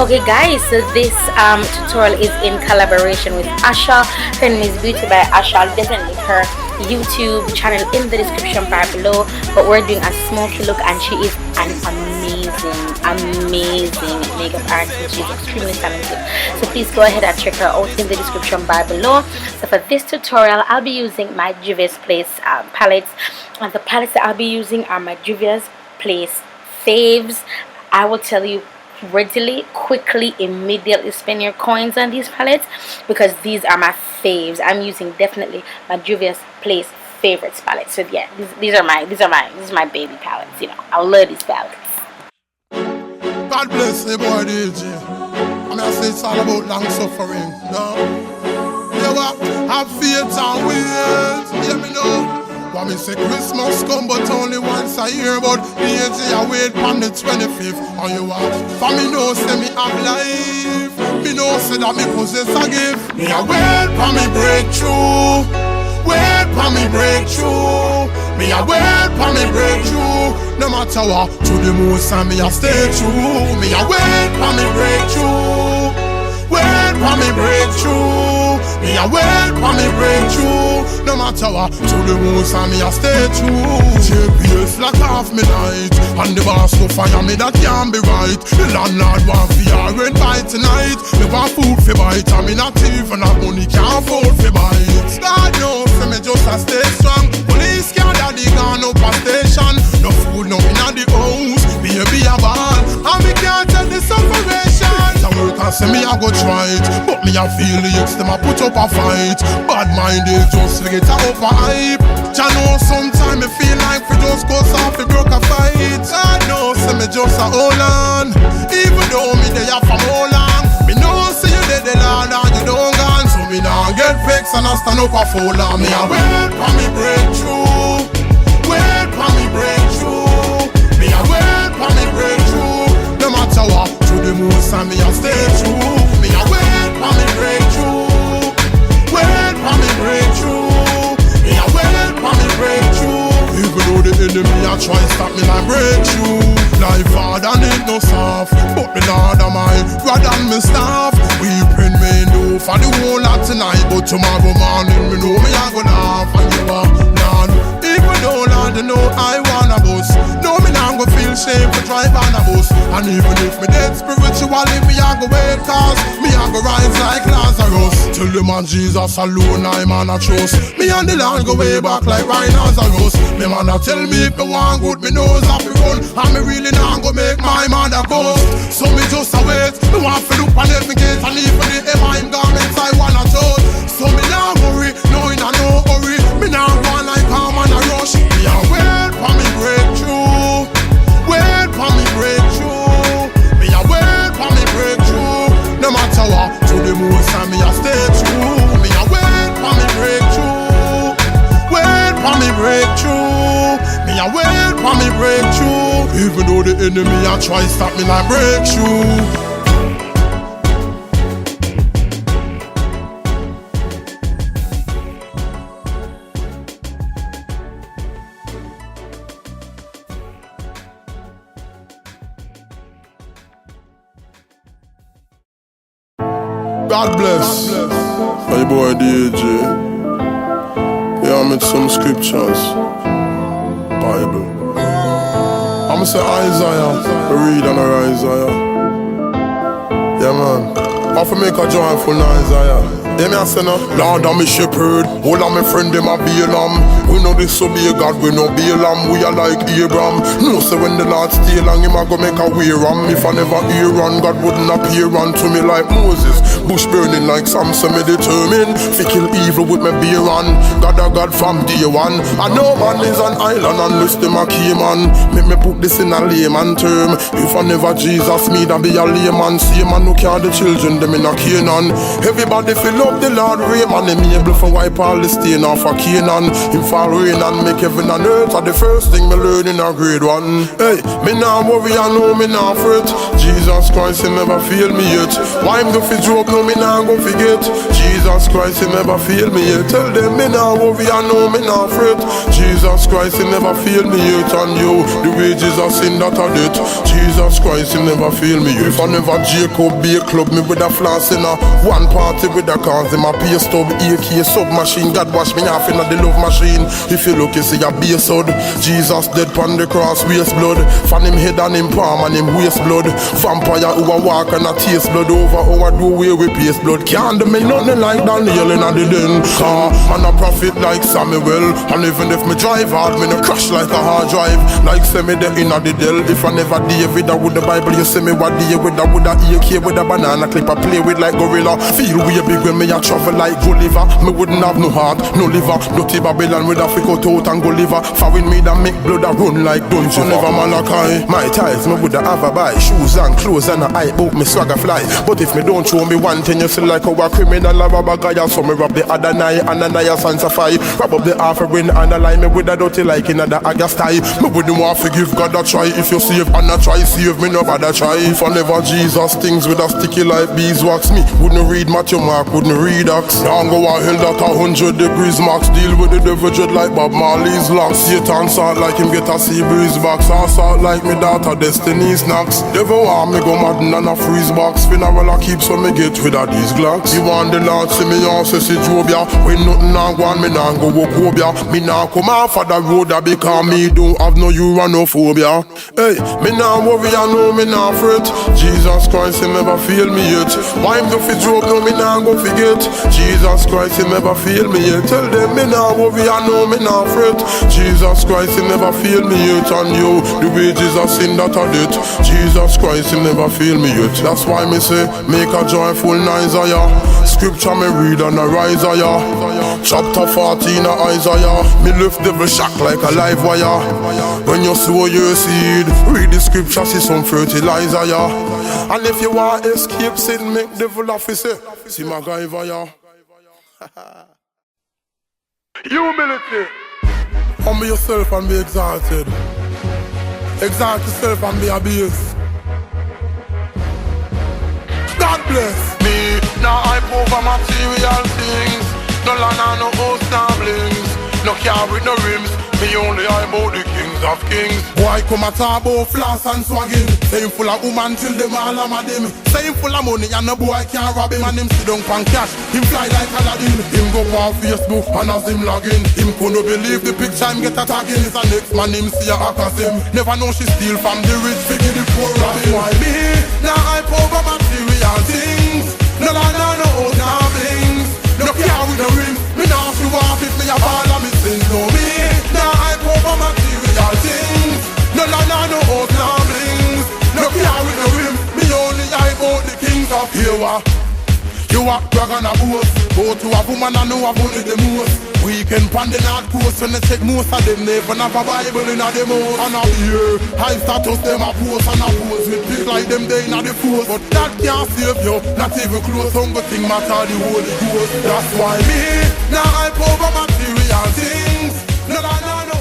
Okay guys, so this tutorial is in collaboration with Asha. Her name is Beauty by Asha. I'll definitely link her YouTube channel in the description bar below. But we're doing a smoky look and she is an amazing makeup artist. She's extremely talented. So please go ahead and check her out in the description bar below. So for this tutorial, I'll be using my Juvia's Place palettes. And the palettes that I'll be using are my Juvia's Place faves. I will tell you readily, quickly, immediately spend your coins on these palettes because these are my faves. I'm using definitely my Juvia's Place favorites palette. So yeah, these are my baby palettes. You know, I love these palettes. God bless the boy DJ. I say it's all about long suffering. No, you what? Have faith and wait. Hear me now. Want me say Christmas come but only once a year. But the age I wait on the 25th. And you want? For me know say me have life. Me know say that me possess a gift. Me a wait for me breakthrough. Wait for me breakthrough. Me a wait for me breakthrough. No matter what, to the most and me a stay true. Me a wait for me breakthrough. Wait for me breakthrough. Me a wait for me breakthrough. No matter what, to the most and me a stay true. JPS lock off me night, and the boss go fire me that can't be right. The landlord want fear rent by tonight. Me want food for bite, and me not even have money can't afford for bite. God knows say me just a stay strong. Police can't daddy gone up a station. No food no in the house, baby a ball, and me can't take the separation. Work and say me I go try it, but me I feel the youths them a put up a fight. Bad minded just forget a over hype. Ya know sometimes me feel like we just go soft we broke a fight. I know say me just a hold on, even though me they have from all long. Me know say you dead the Lord and you don't gone, so me nah get vexed and I stand up a fall on. Me I wait for me breakthrough. Wait for me breakthrough. Me I wait for me breakthrough. No matter what, to the most and me a stay true. Me a wait for me breakthrough. Wait for me breakthrough. Me a wait for me breakthrough. Even though the enemy a try stop me like breakthrough. Life hard and it no soft, but the Lord of mine rather than me staff. Weeping me know for the whole lot tonight, but tomorrow morning me know me a go laugh. And you are Lord, even though Lord you know I wanna bust. No me nah go feel shame to drive on a bus. And even if me dead spiritually, me a go wait cause me a go rise like Lazarus. Till the man Jesus alone I man a trust. Me and the Lord go way back like rhinoceros. Me man a tell me if me want good, me nose off the run. And me really nah go make my mother ghost. So me just a wait, me want to look on every gate. And even the him garments I wanna toast. So me nah worry, no in a no hurry. Me nah go on like calm and a rush. Me a wait for me breakthrough. Wait for me breakthrough. Me a wait for me breakthrough. No matter what, to the most and me a stay true. Me a wait for me breakthrough. Wait for me breakthrough. Me a wait for me breakthrough. Even though the enemy a try stop me like breakthrough. God bless. Hey boy DJ. Yeah, I made some scriptures. Bible. I'ma say Isaiah. Read and Isaiah. Yeah man. I for make a joyful Isaiah. Yeah, me a say no. Lord I'm a shepherd, all of my friend them a Balaam. We know this so be God, we know Balaam. We are like Abraham. No say when the Lord stay long, him a go make a way ram. If I never hear on, God wouldn't appear unto me like Moses. Bush burning like Samson, me determined fi kill evil with me beer on. God a God from day one. And no man is an island unless them a Cayman. Make me put this in a layman term. If I never Jesus me, that be a layman. See man who carry the children, them in a Canaan. Everybody fill up the Lord Raymond. Him able for wipe all the stain off a Canaan. Him fall rain and make heaven and earth. Are the first thing me learn in a grade 1. Hey, me nah worry, I know me nah fret. Jesus Christ, he never fail me yet. Why him do fi joke no me nah go forget. Jesus Christ, he never fail me yet. Tell them me nah worry, I know me nah fret. Jesus Christ, he never fail me yet. And you, the wages of sin that I did. Jesus Christ, he never fail me yet. If I never Jacob be a club, me with a flask in a one party with a cars in my peer stub, AK submachine. God wash me off in the love machine. If you look, you see a base hood. Jesus dead pon the cross, waste blood. Fan him head and him palm and him waste blood. Vampire who a walk and a taste blood over how I do away with paste blood. Can't do me nothing like Daniel in the den. Man a prophet like Samuel. And even if me drive hard, me no crash like a hard drive. Like say me the inna the del. If I never David, I would the Bible. You see me what day with I would a AK with a banana clip. I play with like gorilla. Feel way big when me a travel like Gulliver. Me wouldn't have no heart, no liver. Dirty Babylon with a freak out and go liver. Following me that make blood a run like dungeon. Never Malachi. My ties, me woulda have a buy shoes and clothes and a eye book me swagger fly. But if me don't show me one thing, you see like how a criminal a rob a guy. So me rob the other night and Ananias and Sapphire. Rob up the offering and a lie me with a dirty like in the August tie. Me wouldn't want to give God a try. If you save and a try, save me no bother try. If I never Jesus things with a sticky like beeswax, me wouldn't read Matthew Mark, wouldn't read Acts. Now go a hell that 100 degrees max. Deal with the devil dread like Bob Marley's locks. Satan salt like him get a sea breeze box. I salt like me daughter Destiny snacks. Devil want me go mad and a freeze box. Funeral I keep so me get rid of these glocks. You want the Lord see me on say see Jobia. When nothing nah go on me nah go walk Obia. Me nah come off of the road because me don't have no uranophobia. Hey, me nah worry I know me nah fret. Jesus Christ he never fail me yet. Why him do fi joke no me nah go forget. Jesus Christ he never fail me yet. Tell them me nah worry I know me nah fret. Jesus Christ he never fail me yet. And you, the wages of sin that I did. Jesus Christ he never fail me yet. That's why me say make a joyful noise of ya. Scripture me read and a rise of ya. Chapter 14 of Isaiah. Me lift devil shock like a live wire. When you sow your seed, read the scripture, see some fertilizer ya. And if you want escape sin, make devil officer. See my guy ya. Humility. Humble yourself and be exalted. Exalt yourself and be abused. God bless me. Now I over material things. No land and no host and blings. No car with no rims. Me only I about the kings of kings. Boy come a talk about floss and swagging. Say him full of woman till them all am a them. Say him full of money and no boy can't rob him. And him sit down pan cash. Him fly like Aladdin. Him go on Facebook and as him login. Him couldn't believe the picture him get a tagging. It's a next man him see a hack as him. Never know she steal from the rich figure the poor robbing. Why me? Now I over material things. No land no no house no blings. No car with no rims. Me now she walk if me a fall and me sins. No me. Now I over material things. No land no house no blings. No car with no rims. Me only I about the kings of here. You a drag on a boat. Go to a woman and know a bunny the most. Weekend pan the North Coast when they check most of them never have a Bible in a them house. And up here, high status them a post and a pose with big like them they in a the force. But that can't save you, not even close. Some good thing matter the Holy Ghost. That's why me, now I over material things. No, no, no, no.